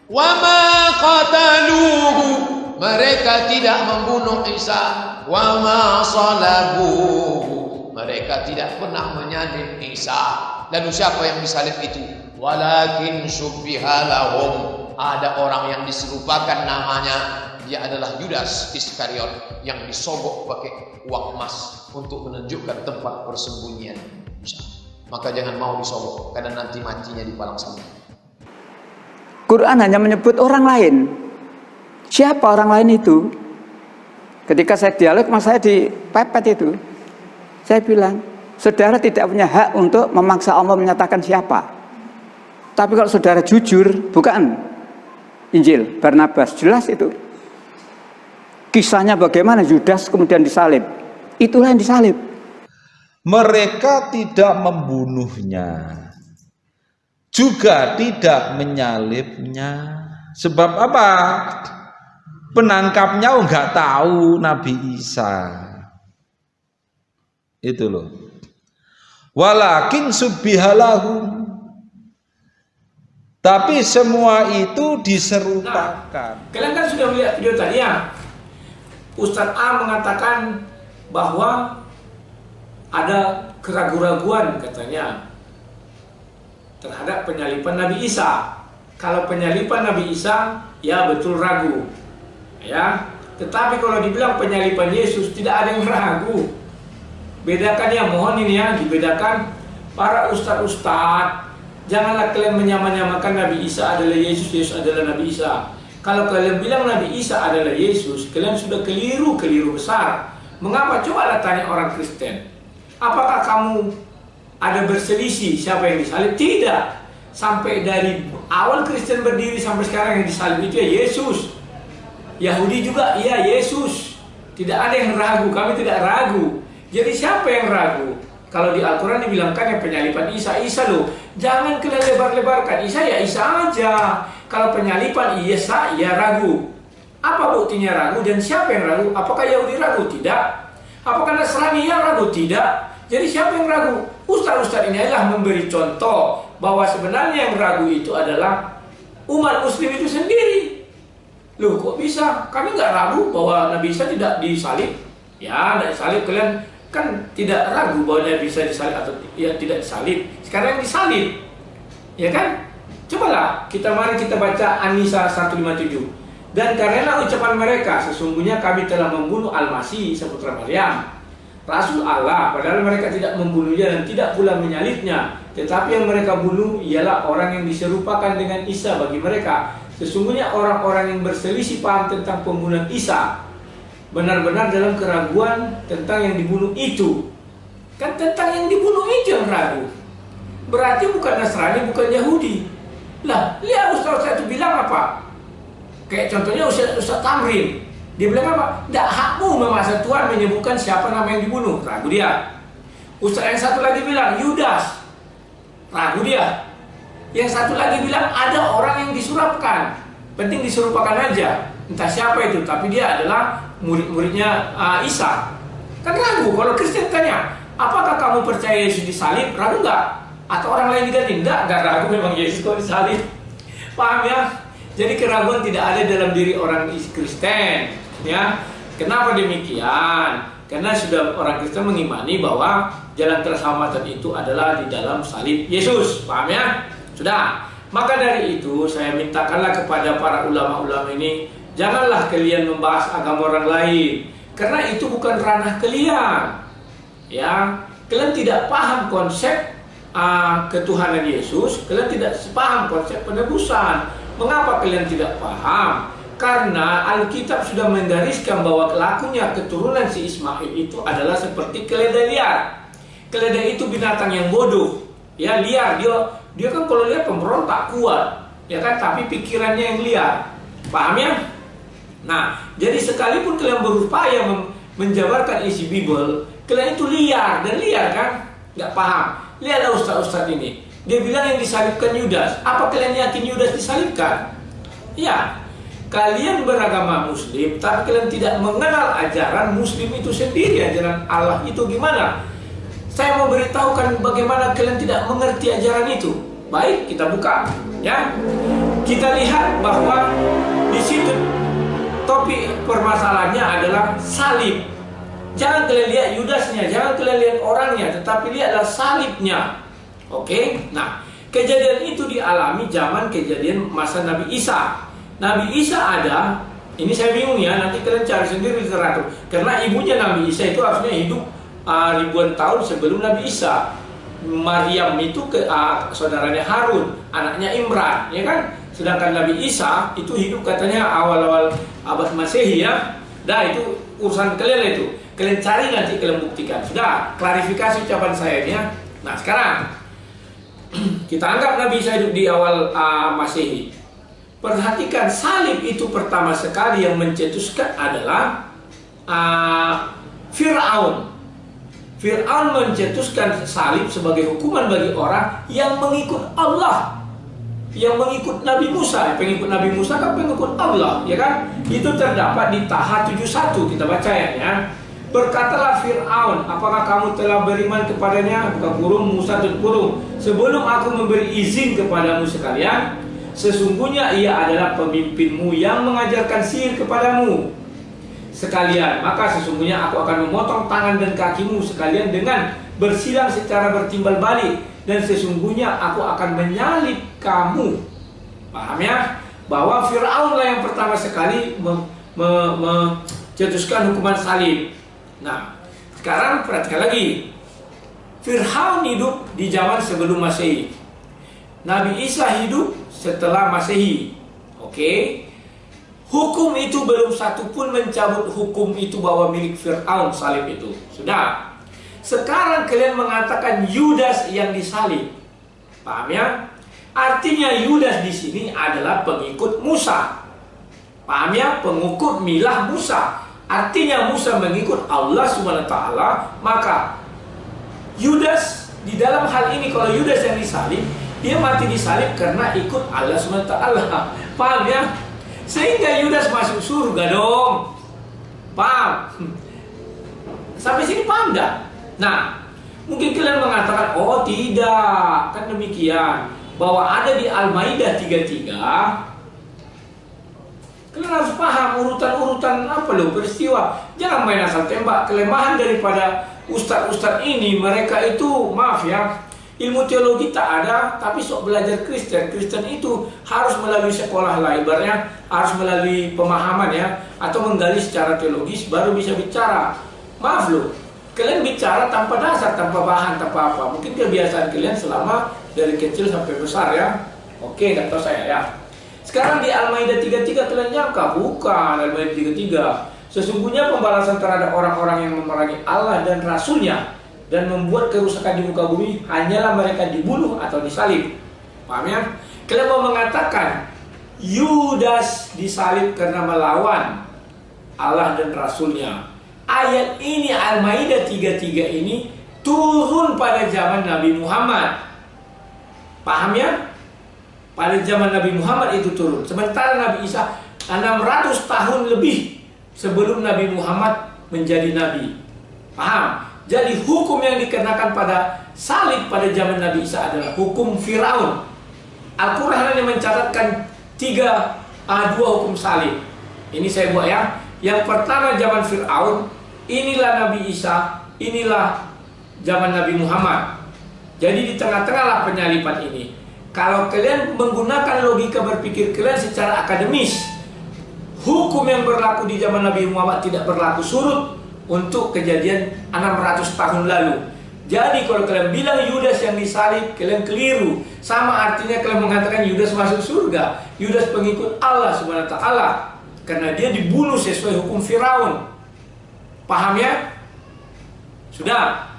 Wa ma qataluhu, mereka tidak membunuh Isa. Wa ma salabuhu, mereka tidak pernah menyalib Isa. Lalu siapa yang disalib itu? Walakin syubbiha lahum, ada orang yang diserupakan namanya, dia adalah Yudas Iskariot yang disogok pakai uang emas untuk menunjukkan tempat persembunyian Isa. Maka jangan mau disogok, karena nanti matinya di palang salib. Quran hanya menyebut orang lain. Siapa orang lain itu? Ketika saya dialog, mas saya dipepet itu, saya bilang, saudara tidak punya hak untuk memaksa Allah menyatakan siapa. Tapi kalau saudara jujur, bukan Injil Barnabas, jelas itu. Kisahnya bagaimana Yudas kemudian disalib. Itulah yang disalib. Mereka tidak membunuhnya, juga tidak menyalibnya. Sebab apa? Penangkapnya enggak tahu Nabi Isa. Itu loh. Walakin subbihalahum, tapi semua itu diserupakan. Kalian kan sudah melihat video tadi ya. Ustadz A mengatakan bahwa ada keraguan-raguan katanya terhadap penyaliban Nabi Isa. Kalau penyaliban Nabi Isa, ya betul ragu. Ya, tetapi kalau dibilang penyaliban Yesus, tidak ada yang ragu. Bedakan ya, mohon ini ya, dibedakan para ustadz-ustadz. Janganlah kalian menyamakan Nabi Isa adalah Yesus, Yesus adalah Nabi Isa. Kalau kalian bilang Nabi Isa adalah Yesus, kalian sudah keliru besar. Mengapa? Cobalah tanya orang Kristen. Apakah kamu ada berselisih siapa yang disalib? Tidak. Sampai dari awal Kristen berdiri sampai sekarang yang disalib itu ya Yesus. Yahudi juga, iya Yesus. Tidak ada yang ragu, kami tidak ragu. Jadi siapa yang ragu? Kalau di Al-Quran dibilangkan yang penyaliban Isa, Isa loh. Jangan kalian lebar-lebarkan, Isa ya Isa aja. Kalau penyaliban Isa, ya ragu. Apa buktinya ragu dan siapa yang ragu? Apakah Yahudi ragu? Tidak. Apakah Nasrani yang ragu? Tidak. Jadi siapa yang ragu? Ustaz-ustaz ini adalah memberi contoh bahwa sebenarnya yang ragu itu adalah umat muslim itu sendiri. Loh kok bisa? Kami nggak ragu bahwa Nabi Isa tidak disalib. Ya, tidak disalib. Kalian kan tidak ragu bahwa Nabi Isa disalib atau ya tidak disalib. Sekarang yang disalib. Ya kan? Cobalah mari kita baca An-Nisa 157. Dan karena ucapan mereka, sesungguhnya kami telah membunuh Al-Masih, seputra Maryam, Rasul Allah, padahal mereka tidak membunuhnya dan tidak pula menyalibnya. Tetapi yang mereka bunuh ialah orang yang diserupakan dengan Isa bagi mereka. Sesungguhnya orang-orang yang berselisih paham tentang pembunuhan Isa benar-benar dalam keraguan tentang yang dibunuh itu. Kan tentang yang dibunuh itu yang ragu. Berarti bukan Nasrani, bukan Yahudi. Lah, lihat Ustaz itu bilang apa? Kayak contohnya Ustaz Tamrin. Dia bilang apa? Tidak hakmu memaksa Tuhan menyebutkan siapa nama yang dibunuh. Ragu dia. Ustaz yang satu lagi bilang Yudas. Ragu dia. Yang satu lagi bilang ada orang yang disurupkan. Penting diserupakan aja. Entah siapa itu, tapi dia adalah murid-muridnya Isa. Kan ragu. Kalau Kristen tanya, apakah kamu percaya Yesus disalib? Ragu nggak? Atau orang lain diganti? Enggak ragu memang Yesus kok disalib. Paham ya? Jadi keraguan tidak ada dalam diri orang Kristen. Ya, kenapa demikian? Karena sudah orang Kristen mengimani bahwa jalan keselamatan itu adalah di dalam salib Yesus. Paham ya? Sudah. Maka dari itu saya mintakanlah kepada para ulama-ulama ini, janganlah kalian membahas agama orang lain, karena itu bukan ranah kalian. Ya, kalian tidak paham konsep ketuhanan Yesus, kalian tidak paham konsep penebusan. Mengapa kalian tidak paham? Karena Alkitab sudah menggariskan bahwa kelakunya keturunan si Ismail itu adalah seperti keledai liar. Keledai itu binatang yang bodoh, ya liar. Dia kan kalau lihat pemberontak kuat, ya kan, tapi pikirannya yang liar. Paham ya? Nah, jadi sekalipun kalian berupaya menjabarkan isi Bible, kalian itu liar dan liar kan? Nggak paham. Lihatlah ustaz-ustaz ini. Dia bilang yang disalibkan Yudas. Apa kalian yakin Yudas disalibkan? Ya. Kalian beragama Muslim, tapi kalian tidak mengenal ajaran Muslim itu sendiri. Ajaran Allah itu gimana? Saya mau beritahukan bagaimana kalian tidak mengerti ajaran itu. Baik, kita buka. Ya. kita lihat bahwa di situ topik permasalahannya adalah salib. Jangan kalian lihat Yudasnya, jangan kalian lihat orangnya, tetapi lihatlah salibnya. Oke? Nah, kejadian itu dialami zaman kejadian masa Nabi Isa. Nabi Isa ada, ini saya bingung ya, nanti kalian cari sendiri literatur. Karena ibunya Nabi Isa itu harusnya hidup ribuan tahun sebelum Nabi Isa. Maryam itu saudaranya Harun, anaknya Imran, ya kan? Sedangkan Nabi Isa itu hidup katanya awal-awal abad Masehi ya. Dah, itu urusan kalian itu. Kalian cari nanti kalian buktikan. Sudah, klarifikasi ucapan saya ini ya. Nah, sekarang kita anggap Nabi Isa hidup di awal Masehi. Perhatikan, salib itu pertama sekali yang mencetuskan adalah Fir'aun. Fir'aun mencetuskan salib sebagai hukuman bagi orang yang mengikut Allah, yang mengikut Nabi Musa. Pengikut Nabi Musa kan pengikut Allah, ya kan? Itu terdapat di Taha 71, kita baca ya. Berkatalah Fir'aun, apakah kamu telah beriman kepadanya? Buka kurung, Musa tutup kurung. Sebelum aku memberi izin kepadamu sekalian, sesungguhnya ia adalah pemimpinmu yang mengajarkan sihir kepadamu sekalian. Maka sesungguhnya aku akan memotong tangan dan kakimu sekalian dengan bersilang secara bertimbal balik, dan sesungguhnya aku akan menyalib kamu. Paham ya? Bahwa Fir'aun lah yang pertama sekali mencetuskan hukuman salib. Nah, sekarang perhatikan lagi. Fir'aun hidup di zaman sebelum Masehi. Nabi Isa hidup setelah Masehi. Oke? Hukum itu belum satu pun mencabut hukum itu bahwa milik Fir'aun salib itu. Sudah. Sekarang kalian mengatakan Yudas yang disalib. Paham ya? Artinya Yudas di sini adalah pengikut Musa. Paham ya? Pengikut milah Musa. Artinya Musa mengikut Allah SWT, maka Yudas di dalam hal ini, kalau Yudas yang disalib, dia mati disalib karena ikut Allah SWT. Paham ya? Sehingga Yudas masuk surga dong. Paham? Sampai sini paham dah? Nah, mungkin kalian mengatakan, oh tidak, kan demikian, bahwa ada di Al-Maidah 33. Kalian harus paham urutan-urutan apa loh peristiwa. Jangan main asal tembak. Kelemahan daripada ustadz-ustadz ini, mereka itu, maaf ya, ilmu teologi tak ada, tapi sok belajar Kristen. Kristen itu harus melalui sekolah lah, ibaratnya harus melalui pemahaman ya, atau menggali secara teologis baru bisa bicara. Maaf loh, kalian bicara tanpa dasar, tanpa bahan, tanpa apa. Mungkin kebiasaan kalian selama dari kecil sampai besar ya. Oke, nggak tahu saya ya. Sekarang di Al-Maidah 33 kalian nyangka? Bukan, Al-Maidah 33. Sesungguhnya pembalasan terhadap orang-orang yang memerangi Allah dan Rasulnya dan membuat kerusakan di muka bumi hanyalah mereka dibunuh atau disalib. Paham ya? Kalian mau mengatakan Yudas disalib karena melawan Allah dan Rasulnya. Ayat ini, Al-Maidah 33 ini turun pada zaman Nabi Muhammad. Paham ya? Pada zaman Nabi Muhammad itu turun. Sementara Nabi Isa 600 tahun lebih sebelum Nabi Muhammad menjadi Nabi. Paham? Jadi hukum yang dikenakan pada salib pada zaman Nabi Isa adalah hukum Fir'aun. Al-Quran yang mencatatkan dua hukum salib. Ini saya buat ya. Yang pertama zaman Fir'aun, inilah Nabi Isa, inilah zaman Nabi Muhammad. Jadi di tengah-tengah lah penyaliban ini. Kalau kalian menggunakan logika berpikir kalian secara akademis, hukum yang berlaku di zaman Nabi Muhammad tidak berlaku surut untuk kejadian 600 tahun lalu. Jadi kalau kalian bilang Yudas yang disalib, kalian keliru. Sama artinya kalian mengatakan Yudas masuk surga. Yudas pengikut Allah SWT, karena dia dibunuh sesuai hukum Firaun. Paham ya? Sudah.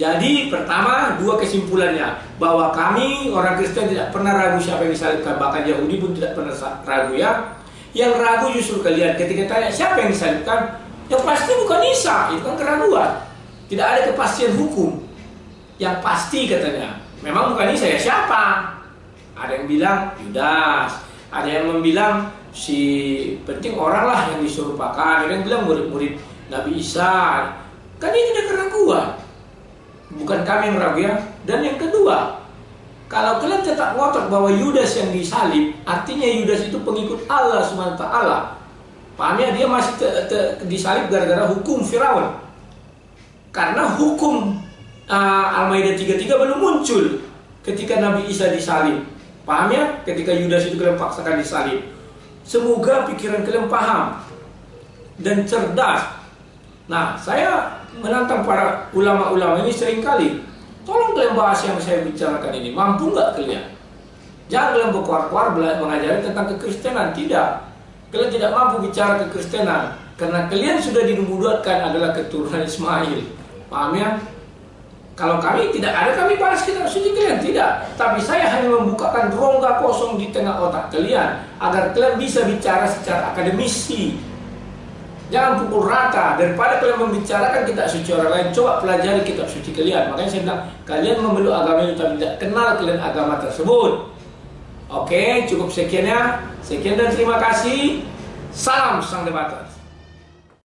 Jadi pertama, dua kesimpulannya, bahwa kami orang Kristen tidak pernah ragu siapa yang disalibkan. Bahkan Yahudi pun tidak pernah ragu ya. Yang ragu justru kalian ketika tanya siapa yang disalibkan, yang pasti bukan Isa, itu kan keraguan. Tidak ada kepastian hukum. Yang pasti katanya, memang bukan Isa, ya siapa? Ada yang bilang Yudas, ada yang bilang si penting orang lah yang disuruhkan, ada yang bilang murid-murid Nabi Isa. Kan ini tidak keraguan. Bukan kami yang ragu ya. Dan yang kedua, Kalau kalian tetap ngotot bahwa Yudas yang disalib, artinya Yudas itu pengikut Allah SWT. Paham ya? Dia masih disalib gara-gara hukum Firaun. Karena hukum Al-Maidah 33 belum muncul ketika Nabi Isa disalib. Paham ya? Ketika Yudas itu kalian paksakan disalib. Semoga pikiran kalian paham dan cerdas. Nah, saya menantang para ulama-ulama ini seringkali, tolong kalian bahas yang saya bicarakan ini. Mampu nggak kalian? Jangan kalian berkuar-kuar mengajari tentang kekristenan. Tidak. Kalian tidak mampu bicara kekristenan karena kalian sudah dinubuatkan adalah keturunan Ismail. Paham ya? Kalau kami tidak ada, kami bahas kitab suci kalian. Tidak. Tapi saya hanya membukakan rongga kosong di tengah otak kalian agar kalian bisa bicara secara akademisi. Jangan pukul rata. Daripada kalian membicarakan kitab suci orang lain, coba pelajari kitab suci kalian. Makanya saya bilang, kalian memeluk agama itu tapi tidak kenal kalian agama tersebut. Oke, cukup sekian ya. Sekian dan terima kasih. Salam sang debater.